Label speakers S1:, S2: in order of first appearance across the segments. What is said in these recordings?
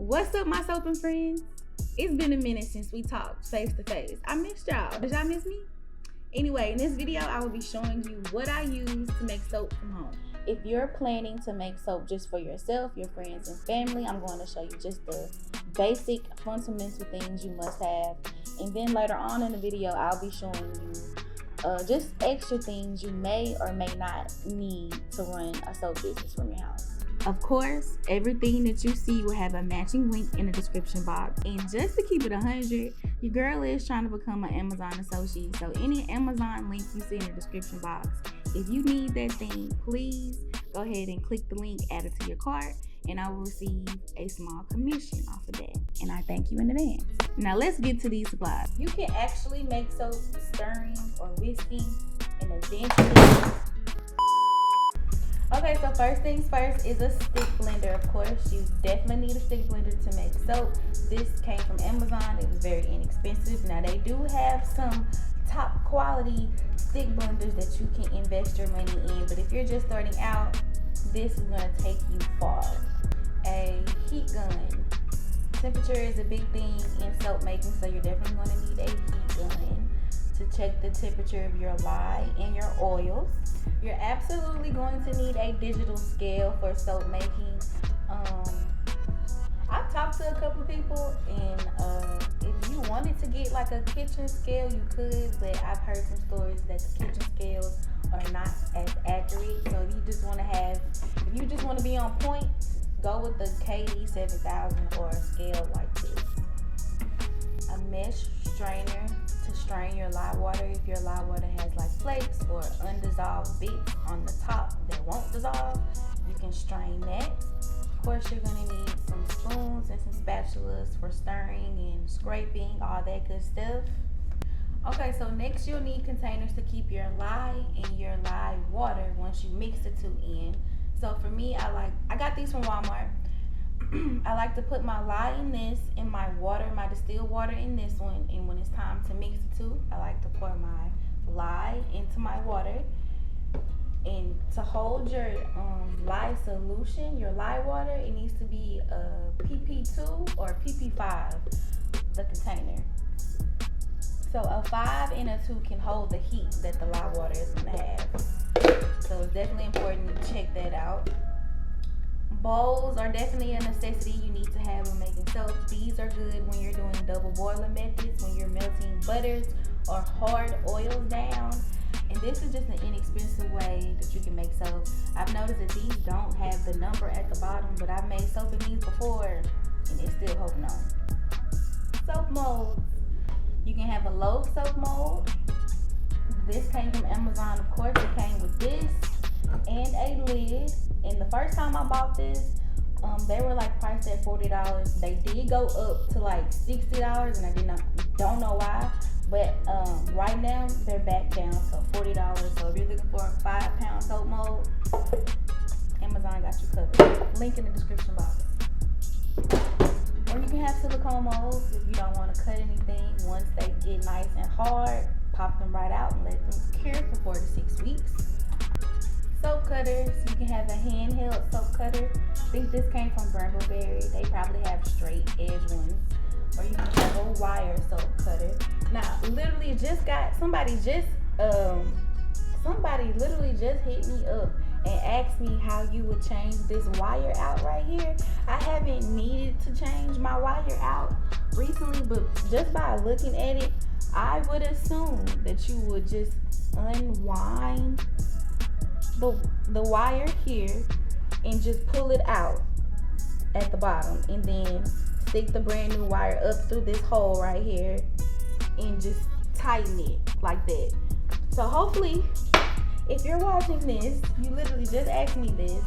S1: What's up, my soaping friends? It's been a minute since we talked face to face. I missed y'all. Did y'all miss me? Anyway, in this video, I will be showing you what I use to make soap from home. If you're planning to make soap just for yourself, your friends, and family, I'm going to show you just the basic, fundamental things you must have. And then later on in the video, I'll be showing you just extra things you may or may not need to run a soap business from your house. Of course, everything that you see will have a matching link in the description box. And just to keep it 100, your girl is trying to become an Amazon associate. So any Amazon link you see in the description box, if you need that thing, please go ahead and click the link, add it to your cart, and I will receive a small commission off of that. And I thank you in advance. Now let's get to these supplies. You can actually make soap stirring or whisking in a dense. Okay, so first things first is a stick blender. Of course, you definitely need a stick blender to make soap. This came from Amazon. It was very inexpensive. Now they do have some top quality stick blenders that you can invest your money in, but if you're just starting out, this is going to take you far. A heat gun. Temperature is a big thing in soap making, so you're definitely going to need a heat gun to check the temperature of your lye and your oils. You're absolutely going to need a digital scale for soap making. I've talked to a couple of people, and if you wanted to get like a kitchen scale, you could, but I've heard some stories that the kitchen scales are not as accurate. So if you just want to be on point, go with the KD 7000 or a scale like this. A mesh strainer to strain your lye water. If your lye water has like flakes or undissolved bits on the top that won't dissolve, you can strain that. Of course, you're going to need some spoons and some spatulas for stirring and scraping, all that good stuff. Okay, so next you'll need containers to keep your lye and your lye water once you mix the two in. So for me, I got these from Walmart. I like to put my lye in this, and my water, my distilled water in this one, and when it's time to mix the two, I like to pour my lye into my water. And to hold your lye solution, your lye water, it needs to be a PP2 or PP5, the container. So a 5 and a 2 can hold the heat that the lye water is going to have. So it's definitely important to check that out. Bowls are definitely a necessity you need to have when making soap. These are good when you're doing double boiler methods, when you're melting butters or hard oils down. And this is just an inexpensive way that you can make soap. I've noticed that these don't have the number at the bottom, but I've made soap in these before and it's still holding on. Soap molds. You can have a low soap mold. This came from Amazon, of course. It came with this and a lid. And the first time I bought this, they were like priced at $40. They did go up to like $60, and I don't know why. But right now they're back down to $40. So if you're looking for a 5-pound soap mold, Amazon got you covered. Link in the description box. Or you can have silicone molds if you don't want to cut anything. Once they get nice and hard, pop them right out and let them cure for 4 to 6 weeks. Soap cutters. You can have a handheld soap cutter. I think this came from Brambleberry. They probably have straight edge ones. Or you can have a wire soap cutter. Now, literally somebody literally just hit me up and asked me how you would change this wire out right here. I haven't needed to change my wire out recently, but just by looking at it, I would assume that you would just unwind the wire here and just pull it out at the bottom, and then stick the brand new wire up through this hole right here and just tighten it like that. So hopefully, if you're watching this, you literally just asked me this,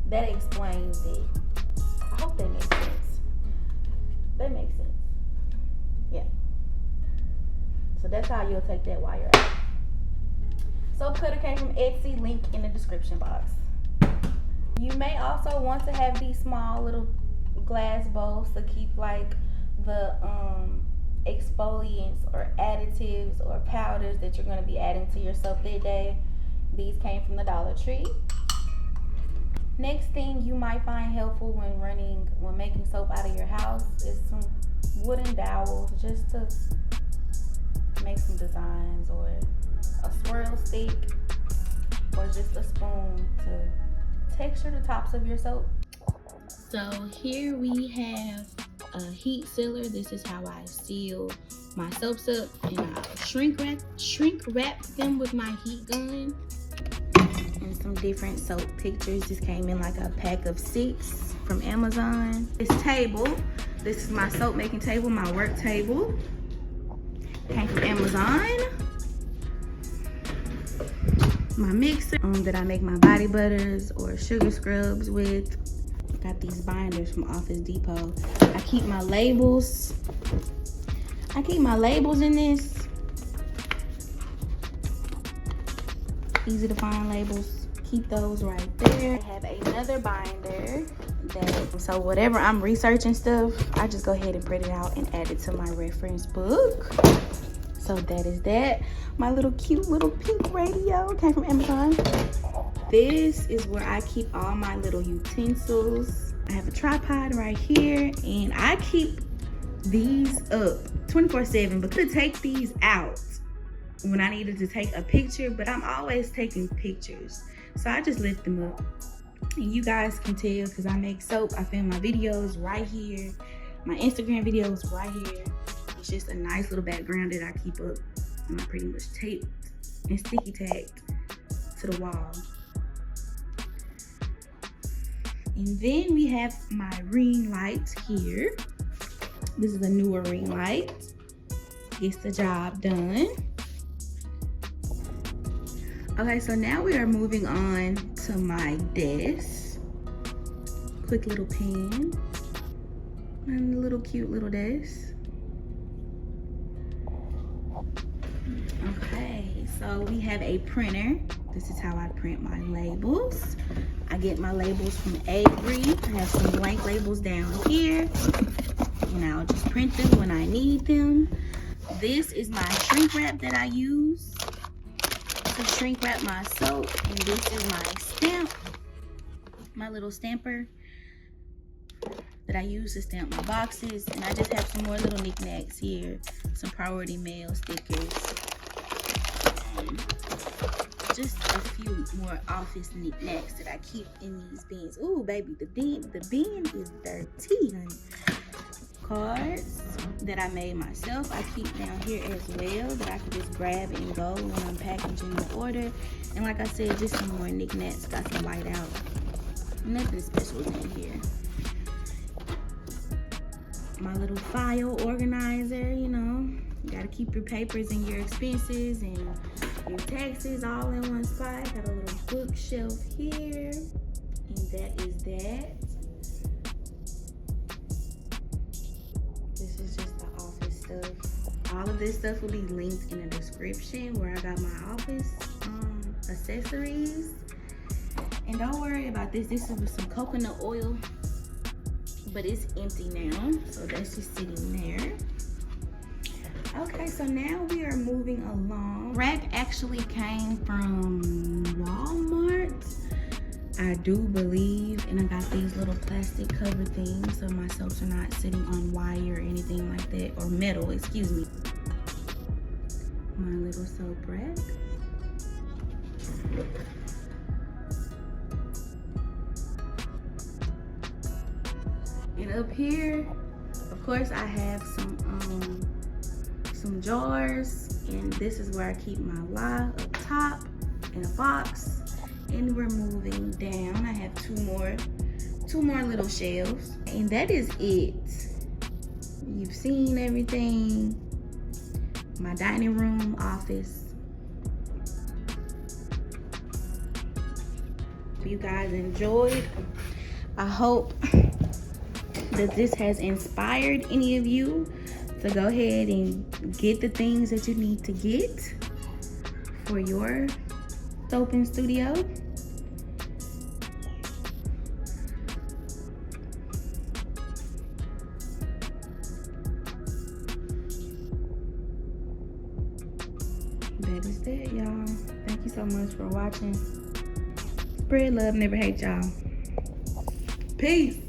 S1: that explains it. I hope that makes sense. That makes sense. Yeah. So that's how you'll take that wire out. Soap cutter came from Etsy, link in the description box. You may also want to have these small little glass bowls to keep like the exfoliants or additives or powders that you're going to be adding to your soap that day. These came from the Dollar Tree. Next thing you might find helpful when making soap out of your house is some wooden dowels, just to make some designs, or a swirl stick, or just a spoon to texture the tops of your soap. So here we have a heat sealer. This is how I seal my soaps up, and I'll shrink wrap them with my heat gun. And some different soap pictures. This came in like a pack of 6 from Amazon. This table, this is my soap making table, my work table. Came from Amazon. My mixer that I make my body butters or sugar scrubs with. Got these binders from Office Depot. I keep my labels in this. Easy to find labels. Keep those right there. I have another binder so whatever I'm researching stuff, I just go ahead and print it out and add it to my reference book. So that is that. My little cute little pink radio came from Amazon. This is where I keep all my little utensils. I have a tripod right here, and I keep these up 24/7, but could take these out when I needed to take a picture, but I'm always taking pictures. So I just lift them up. And you guys can tell because I make soap. I film my videos right here. My Instagram videos right here. It's just a nice little background that I keep up. And I pretty much taped and sticky tagged to the wall. And then we have my ring light here. This is a newer ring light. Gets the job done. Okay, so now we are moving on to my desk. Quick little pen. And a little cute little desk. Okay, so we have a printer. This is how I print my labels. I get my labels from Avery. I have some blank labels down here. And I'll just print them when I need them. This is my shrink wrap that I use to shrink wrap my soap. And this is my stamp, my little stamper that I use to stamp my boxes. And I just have some more little knickknacks here. Some priority mail stickers. Just a few more office knickknacks that I keep in these bins. Ooh, baby, the bin is dirty, honey. Cards that I made myself, I keep down here as well, that I can just grab and go when I'm packaging the order. And like I said, just some more knickknacks. Got some white out. Nothing special is in here. My little file organizer, you know. You gotta keep your papers and your expenses and your taxes all in one spot. Got a little bookshelf here. And that is that. This is just the office stuff. All of this stuff will be linked in the description where I got my office accessories. And don't worry about this. This is with some coconut oil, but it's empty now. So that's just sitting there. Okay, so now we are moving along. Rack actually came from Walmart, I do believe, and I got these little plastic cover things so my soaps are not sitting on wire or anything like that, or metal, excuse me. My little soap rack. And up here, of course, I have some jars, and this is where I keep my lye up top in a box. And we're moving down. I have two more little shelves, and that is it. You've seen everything. My dining room, office. If you guys enjoyed, I hope that this has inspired any of you to go ahead and get the things that you need to get for your soaping studio. That is that, y'all. Thank you so much for watching. Spread love, never hate, y'all.
S2: Peace.